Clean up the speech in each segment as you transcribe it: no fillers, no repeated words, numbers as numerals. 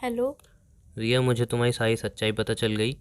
Hello. रिया, मुझे तुम्हारी सारी सच्चाई पता चल गई।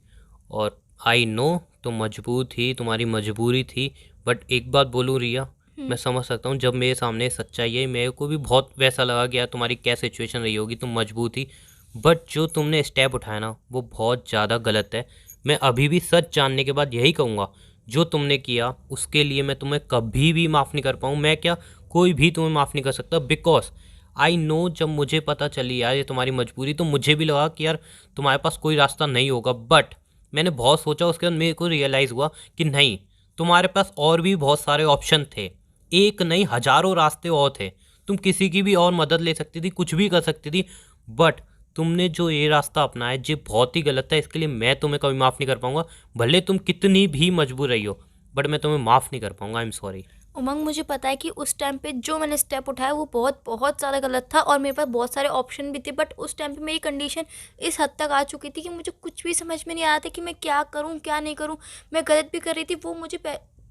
और आई नो तुम मजबूर थी, तुम्हारी मजबूरी थी। बट एक बात बोलूँ रिया, हुँ। मैं समझ सकता हूँ जब मेरे सामने सच्चाई है, मेरे को भी बहुत वैसा लगा कि यार तुम्हारी क्या सिचुएशन रही होगी, तुम मजबूर थी। बट जो तुमने स्टेप उठाया ना वो बहुत ज़्यादा गलत है। मैं अभी भी सच जानने के बाद यही कहूँगा, जो तुमने किया उसके लिए मैं तुम्हें कभी भी माफ़ नहीं कर पाऊँ। मैं क्या, कोई भी तुम्हें माफ़ नहीं कर सकता। बिकॉज आई नो, जब मुझे पता चली यार ये तुम्हारी मजबूरी, तो मुझे भी लगा कि यार तुम्हारे पास कोई रास्ता नहीं होगा। बट मैंने बहुत सोचा, उसके बाद मेरे को रियलाइज़ हुआ कि नहीं, तुम्हारे पास और भी बहुत सारे ऑप्शन थे। एक नहीं, हज़ारों रास्ते और थे। तुम किसी की भी और मदद ले सकती थी, कुछ भी कर सकती थी। बट तुमने जो ये रास्ता अपनाया ये बहुत ही गलत है। इसके लिए मैं तुम्हें कभी माफ़ नहीं कर पाऊंगा, भले तुम कितनी भी मजबूर रही हो। बट मैं तुम्हें माफ़ नहीं कर पाऊंगा। I am sorry. उमंग, मुझे पता है कि उस टाइम पे जो मैंने स्टेप उठाया वो बहुत बहुत ज़्यादा गलत था और मेरे पास बहुत सारे ऑप्शन भी थे, बट उस टाइम पे मेरी कंडीशन इस हद तक आ चुकी थी कि मुझे कुछ भी समझ में नहीं आ रहा था कि मैं क्या करूँ क्या नहीं करूँ। मैं गलत भी कर रही थी, वो मुझे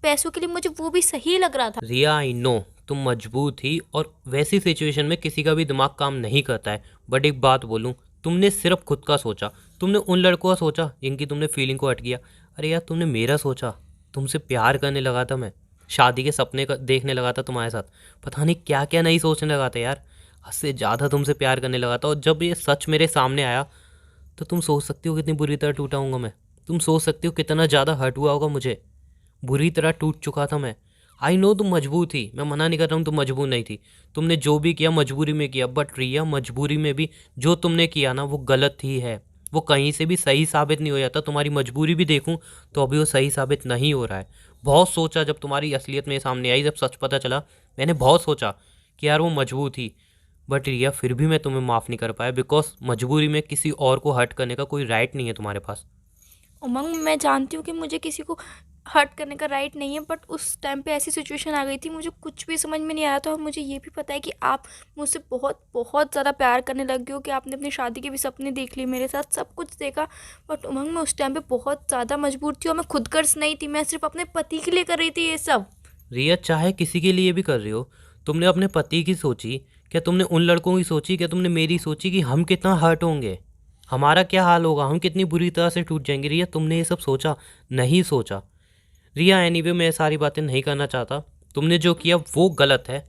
पैसों के लिए मुझे वो भी सही लग रहा था। रिया, आई नो तुम मजबूर थी और वैसी सिचुएशन में किसी का भी दिमाग काम नहीं करता है। बट एक बात बोलूँ, तुमने सिर्फ खुद का सोचा। तुमने उन लड़कों का सोचा जिनकी तुमने फीलिंग को हट गया। अरे यार, तुमने मेरा सोचा। तुमसे प्यार करने लगा था मैं, शादी के सपने का देखने लगा था तुम्हारे साथ। पता नहीं क्या क्या नहीं सोचने लगा था यार। हद से ज़्यादा तुमसे प्यार करने लगा था। और जब ये सच मेरे सामने आया तो तुम सोच सकती हो कितनी बुरी तरह टूटा हूँगा मैं। तुम सोच सकती हो कितना ज़्यादा हर्ट हुआ होगा मुझे। बुरी तरह टूट चुका था मैं। आई नो तुम मजबूर थी, मैं मना नहीं कर रहा हूँ तुम मजबूर नहीं थी। तुमने जो भी किया मजबूरी में किया। बट रिया, मजबूरी में भी जो तुमने किया ना वो गलत ही है। वो कहीं से भी सही साबित नहीं हो जाता। तुम्हारी मजबूरी भी देखूं तो अभी वो सही साबित नहीं हो रहा है। बहुत सोचा, जब तुम्हारी असलियत मेरे सामने आई, जब सच पता चला, मैंने बहुत सोचा कि यार वो मजबूर थी। बट रिया, फिर भी मैं तुम्हें माफ़ नहीं कर पाया। बिकॉज मजबूरी में किसी और को हर्ट करने का कोई राइट नहीं है तुम्हारे पास। उमंग, मैं जानती हूँ कि मुझे किसी को हर्ट करने का राइट नहीं है, बट उस टाइम पे ऐसी सिचुएशन आ गई थी, मुझे कुछ भी समझ में नहीं आ रहा था। और मुझे ये भी पता है कि आप मुझसे बहुत बहुत ज़्यादा प्यार करने लग गए हो, कि आपने अपनी शादी के भी सपने देख लिए, मेरे साथ सब कुछ देखा। बट उमंग, मैं उस टाइम पे बहुत ज़्यादा मजबूर थी और मैं खुद गर्ज नहीं थी, मैं सिर्फ अपने पति के लिए कर रही थी ये सब। रिया, चाहे किसी के लिए भी कर रही हो, तुमने अपने पति की सोची? क्या तुमने उन लड़कों की सोची? क्या तुमने मेरी सोची कि हम कितना हर्ट होंगे, हमारा क्या हाल होगा, हम कितनी बुरी तरह से टूट जाएंगे? रिया, तुमने ये सब सोचा? नहीं सोचा। रिया, एनीवे मैं सारी बातें नहीं करना चाहता। तुमने जो किया वो गलत है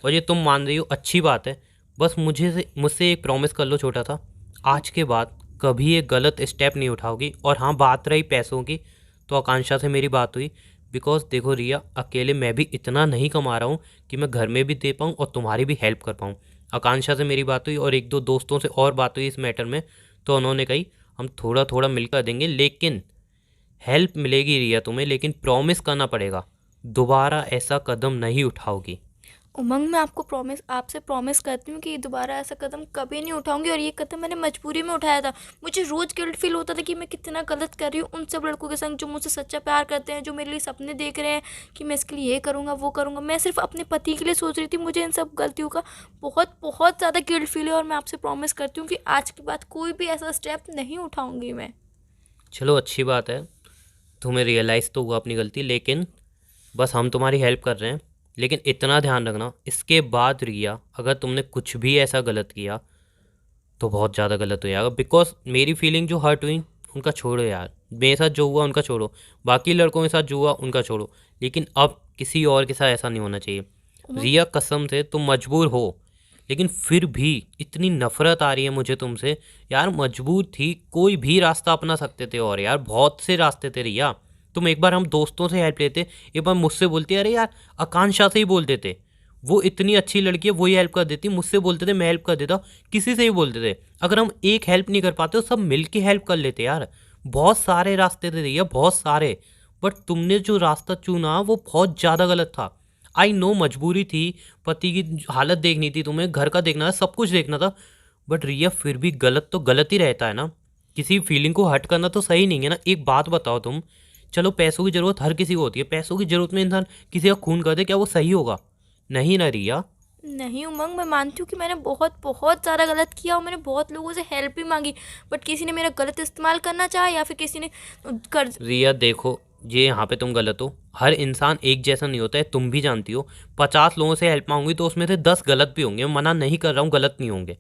और ये तुम मान रही हो, अच्छी बात है। बस मुझसे एक प्रॉमिस कर लो छोटा सा, आज के बाद कभी एक गलत स्टेप नहीं उठाओगी। और हाँ, बात रही पैसों की, तो आकांक्षा से मेरी बात हुई। बिकॉज देखो रिया, अकेले मैं भी इतना नहीं कमा रहा हूँ कि मैं घर में भी दे पाऊँ और तुम्हारी भी हेल्प कर पाऊँ। आकांक्षा से मेरी बात हुई और एक दो दोस्तों से और बात हुई इस मैटर में। तो उन्होंने कही हम थोड़ा थोड़ा मिलकर देंगे, लेकिन हेल्प मिलेगी रिया तुम्हें, लेकिन प्रॉमिस करना पड़ेगा दोबारा ऐसा कदम नहीं उठाओगी। उमंग, मैं आपको प्रॉमिस आपसे प्रॉमिस करती हूँ कि दोबारा ऐसा कदम कभी नहीं उठाऊंगी। और ये कदम मैंने मजबूरी में उठाया था। मुझे रोज़ गिल्ट फील होता था कि मैं कितना गलत कर रही हूँ उन सब लड़कों के संग जो मुझसे सच्चा प्यार करते हैं, जो मेरे लिए सपने देख रहे हैं कि मैं इसके लिए ये करूँगा वो करूँगा। मैं सिर्फ अपने पति के लिए सोच रही थी। मुझे इन सब गलतियों का बहुत बहुत ज़्यादा गिल्ट फील है और मैं आपसे प्रॉमिस करती हूँ कि आज के बाद कोई भी ऐसा स्टेप नहीं उठाऊंगी मैं। चलो, अच्छी बात है, तुम्हें रियलाइज़ तो हुआ अपनी गलती। लेकिन बस हम तुम्हारी हेल्प कर रहे हैं। लेकिन इतना ध्यान रखना, इसके बाद रिया अगर तुमने कुछ भी ऐसा गलत किया तो बहुत ज़्यादा गलत हो जाएगा। बिकॉज मेरी फीलिंग जो हर्ट हुई उनका छोड़ो यार, मेरे साथ जो हुआ उनका छोड़ो, बाकी लड़कों के साथ जो हुआ उनका छोड़ो, लेकिन अब किसी और के साथ ऐसा नहीं होना चाहिए। उमंग, रिया, कसम से तुम मजबूर हो, लेकिन फिर भी इतनी नफरत आ रही है मुझे तुमसे। यार मजबूर थी, कोई भी रास्ता अपना सकते थे और यार बहुत से रास्ते थे रिया। तुम एक बार हम दोस्तों से हेल्प लेते, एक बार मुझसे बोलते, अरे यार आकांक्षा से ही बोल देते, वो इतनी अच्छी लड़की है, वही हेल्प कर देती। मुझसे बोलते थे, मैं हेल्प कर देता। किसी से ही बोलते थे। अगर हम एक हेल्प नहीं कर पाते तो सब मिल के हेल्प कर लेते यार। बहुत सारे रास्ते थे भैया, बहुत सारे। बट तुमने जो रास्ता चुना वो बहुत ज़्यादा गलत था। आई नो मजबूरी थी, पति की हालत देखनी थी, तुम्हें घर का देखना था, सब कुछ देखना था। बट रिया, फिर भी गलत तो गलत ही रहता है ना। किसी फीलिंग को हर्ट करना तो सही नहीं है ना। एक बात बताओ तुम, चलो पैसों की ज़रूरत हर किसी को होती है, पैसों की ज़रूरत में इंसान किसी का खून कर दे, क्या वो सही होगा? नहीं ना रिया। नहीं उमंग, मैं मानती हूँ कि मैंने बहुत बहुत ज़्यादा गलत किया और मैंने बहुत लोगों से हेल्प भी मांगी, बट किसी ने मेरा गलत इस्तेमाल करना चाहा या फिर किसी ने कर्ज। रिया देखो, ये यहाँ पे तुम गलत हो। हर इंसान एक जैसा नहीं होता है, तुम भी जानती हो। 50 लोगों से हेल्प मांगूंगी तो उसमें से 10 गलत भी होंगे। मैं मना नहीं कर रहा हूँ गलत नहीं होंगे,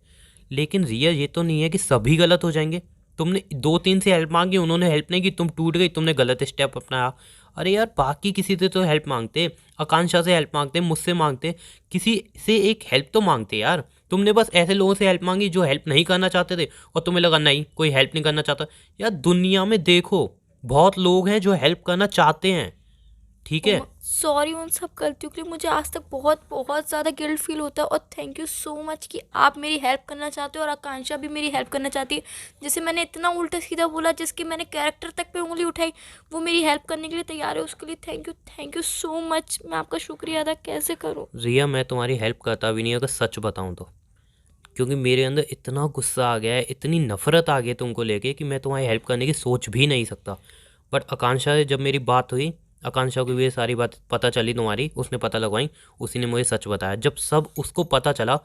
लेकिन रिया ये तो नहीं है कि सभी गलत हो जाएंगे। तुमने 2-3 से हेल्प मांगी, उन्होंने हेल्प नहीं की, तुम टूट गई, तुमने गलत स्टेप अपनाया। अरे यार बाकी किसी से तो हेल्प मांगते, आकांक्षा से हेल्प मांगते, मुझसे मांगते, किसी से एक हेल्प तो मांगते यार। तुमने बस ऐसे लोगों से हेल्प मांगी जो हेल्प नहीं करना चाहते थे, और तुम्हें लगा नहीं कोई हेल्प नहीं करना चाहता। यार दुनिया में देखो बहुत लोग हैं जो हेल्प करना चाहते हैं, ठीक है। सॉरी उन सब गलतियों के लिए, मुझे आज तक बहुत बहुत ज़्यादा गिल्ट फील होता है। और थैंक यू सो मच कि आप मेरी हेल्प करना चाहते हो और आकांक्षा भी मेरी हेल्प करना चाहती है। जैसे मैंने इतना उल्टा सीधा बोला जिसकी मैंने कैरेक्टर तक पे उंगली उठाई, वो मेरी हेल्प करने के लिए तैयार है। उसके लिए थैंक यू सो मच। मैं आपका शुक्रिया अदा कैसे करूँ। रिया मैं तुम्हारी हेल्प करता भी नहीं अगर सच बताऊं तो, क्योंकि मेरे अंदर इतना गुस्सा आ गया है, इतनी नफरत आ गई है तुमको लेके कि मैं तुम्हारी हेल्प करने की सोच भी नहीं सकता। बट आकांक्षा से जब मेरी बात हुई, आकांक्षा को भी ये सारी बात पता चली तुम्हारी, उसने पता लगवाई, उसी ने मुझे सच बताया। जब सब उसको पता चला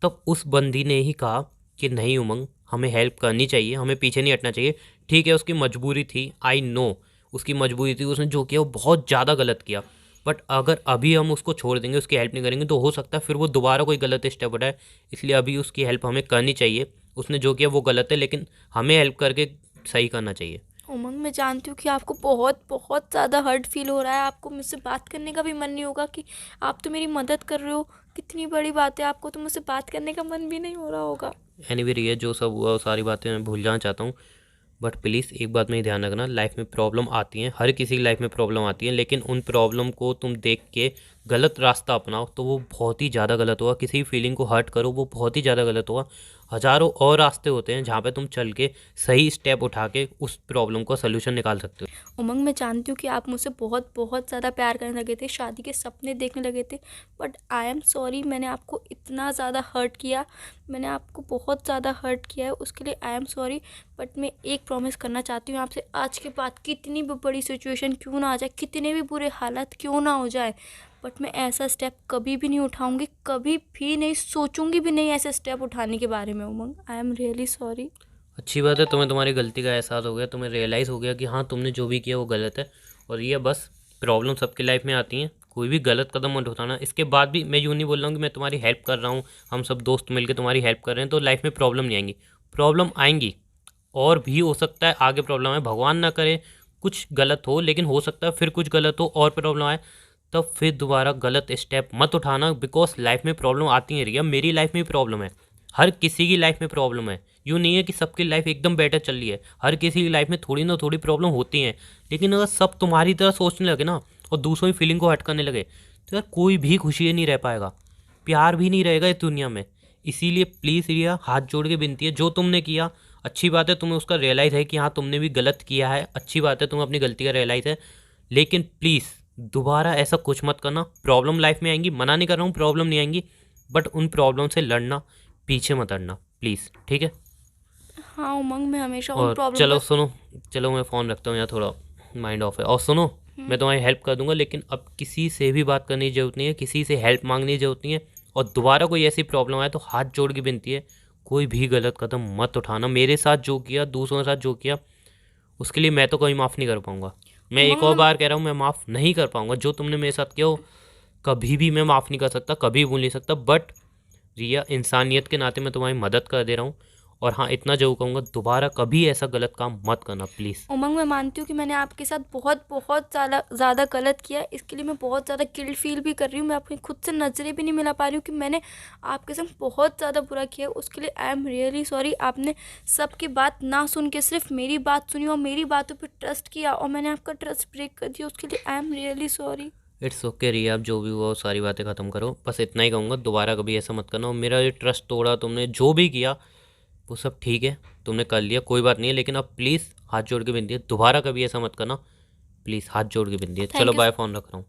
तब उस बंदी ने ही कहा कि नहीं उमंग, हमें हेल्प करनी चाहिए, हमें पीछे नहीं हटना चाहिए। ठीक है उसकी मजबूरी थी, आई नो उसकी मजबूरी थी, उसने जो किया वो बहुत ज़्यादा गलत किया। बट अगर अभी हम उसको छोड़ देंगे, उसकी हेल्प नहीं करेंगे, तो हो सकता है फिर वो दोबारा कोई गलत स्टेप उठाए। इसलिए अभी उसकी हेल्प हमें करनी चाहिए। उसने जो किया वो गलत है, लेकिन हमें हेल्प करके सही करना चाहिए। उमंग मैं जानती हूँ कि आपको बहुत बहुत ज़्यादा हर्ट फील हो रहा है। आपको मुझसे बात करने का भी मन नहीं होगा कि आप तो मेरी मदद कर रहे हो, कितनी बड़ी बात है। आपको तो मुझसे बात करने का मन भी नहीं हो रहा होगा। एनीवे रिया जो सब हुआ वो सारी बातें मैं भूल जाना चाहता हूँ। बट प्लीज़ एक बात में ध्यान रखना, लाइफ में प्रॉब्लम आती हैं, हर किसी की लाइफ में प्रॉब्लम आती है, लेकिन उन प्रॉब्लम को तुम देख के गलत रास्ता अपनाओ तो वो बहुत ही ज़्यादा गलत होगा। किसी फीलिंग को हर्ट करो वो बहुत ही ज़्यादा गलत होगा। हज़ारों और रास्ते होते हैं जहाँ पे तुम चल के सही स्टेप उठा के उस प्रॉब्लम का सलूशन निकाल सकते हो। उमंग मैं जानती हूँ कि आप मुझसे बहुत बहुत ज़्यादा प्यार करने लगे थे, शादी के सपने देखने लगे थे। बट आई एम सॉरी, मैंने आपको इतना ज़्यादा हर्ट किया, मैंने आपको बहुत ज़्यादा हर्ट किया है, उसके लिए आई एम सॉरी। बट मैं एक प्रॉमिस करना चाहती हूँ आपसे, आज के बाद कितनी भी बड़ी सिचुएशन क्यों ना आ जाए, कितने भी बुरे हालात क्यों ना हो जाए, बट मैं ऐसा स्टेप कभी भी नहीं उठाऊँगी, कभी भी नहीं सोचूंगी भी नहीं ऐसे स्टेप उठाने के बारे में। उमंग आई एम रियली सॉरी। अच्छी बात है, तुम्हें तुम्हारी गलती का एहसास हो गया, तुम्हें रियलाइज़ हो गया कि हाँ तुमने जो भी किया वो गलत है। और ये बस प्रॉब्लम सबकी लाइफ में आती हैं, कोई भी गलत कदम मत उठाना। इसके बाद भी मैं यूँ नहीं बोल रहा हूँ कि मैं तुम्हारी हेल्प कर रहा हूँ, हम सब दोस्त मिलकर तुम्हारी हेल्प कर रहे हैं तो लाइफ में प्रॉब्लम नहीं आएंगी। प्रॉब्लम आएंगी, और भी हो सकता है आगे प्रॉब्लम है, भगवान ना करे कुछ गलत हो, लेकिन हो सकता है फिर कुछ गलत हो और प्रॉब्लम आए, तब फिर दोबारा गलत स्टेप मत उठाना। बिकॉज लाइफ में प्रॉब्लम आती है रिया, मेरी लाइफ में भी प्रॉब्लम है, हर किसी की लाइफ में प्रॉब्लम है। यूँ नहीं है कि सबकी लाइफ एकदम बेटर चल रही है, हर किसी की लाइफ में थोड़ी ना थोड़ी प्रॉब्लम होती हैं। लेकिन अगर सब तुम्हारी तरह सोचने लगे ना और दूसरों की फीलिंग को हट करने लगे तो यार कोई भी खुशी नहीं रह पाएगा, प्यार भी नहीं रहेगा इस दुनिया में। इसीलिए प्लीज़ रिया हाथ जोड़ के विनती है, जो तुमने किया अच्छी बात है, तुम्हें उसका रियलाइज़ है कि हाँ तुमने भी गलत किया है, अच्छी बात है, तुम्हें अपनी गलती का रियलाइज़ है। लेकिन प्लीज़ दोबारा ऐसा कुछ मत करना। प्रॉब्लम लाइफ में आएंगी, मना नहीं कर रहा हूँ प्रॉब्लम नहीं आएंगी, बट उन प्रॉब्लम से लड़ना, पीछे मत हटना प्लीज़, ठीक है। हाँ उमंग मैं हमेशा उन और प्रॉब्लम चलो का। सुनो, चलो मैं फ़ोन रखता हूँ, यहाँ थोड़ा माइंड ऑफ है। और सुनो, मैं तुम्हारी हेल्प कर दूंगा, लेकिन अब किसी से भी बात करने की ज़रूरत नहीं है, किसी से हेल्प मांगने की ज़रूरत नहीं है। और दोबारा कोई ऐसी प्रॉब्लम आए तो हाथ जोड़ के विनती है, कोई भी गलत कदम मत उठाना। मेरे साथ जो किया, दूसरों के साथ जो किया, उसके लिए मैं तो कभी माफ़ नहीं कर पाऊँगा। मैं एक उमंग और मैं बार कह रहा हूँ, मैं माफ़ नहीं कर पाऊँगा। जो तुमने मेरे साथ किया हो कभी भी मैं माफ़ नहीं कर सकता, कभी भूल नहीं सकता। बट रिया इंसानियत के नाते मैं तुम्हारी मदद कर दे रहा हूँ। और हाँ इतना जरूर कहूँगा, दोबारा कभी ऐसा गलत काम मत करना प्लीज़। उमंग मैं मानती हूँ कि मैंने आपके साथ बहुत बहुत ज़्यादा ज़्यादा गलत किया, इसके लिए मैं बहुत ज़्यादा गिल्ट फील भी कर रही हूँ। मैं अपनी खुद से नज़रें भी नहीं मिला पा रही हूँ कि मैंने आपके संग बहुत ज़्यादा बुरा किया। उसके लिए आई एम रियली सॉरी। आपने सबकी बात ना सुन के सिर्फ मेरी बात सुनी और मेरी बातों पर ट्रस्ट किया और मैंने आपका ट्रस्ट ब्रेक कर दिया, उसके लिए I am really sorry. It's okay Riya, आप जो भी हुआ वो सारी बातें ख़त्म करो, बस इतना ही कहूँगा, दोबारा कभी ऐसा मत करना। और मेरा ये ट्रस्ट तोड़ा तुमने, जो भी किया वो सब ठीक है, तुमने कर लिया, कोई बात नहीं है। लेकिन अब प्लीज़ हाथ जोड़ के विनती है, दोबारा कभी ऐसा मत करना, प्लीज़ हाथ जोड़ के विनती है। चलो थैंक यू। बाय, फ़ोन रख रहा हूँ।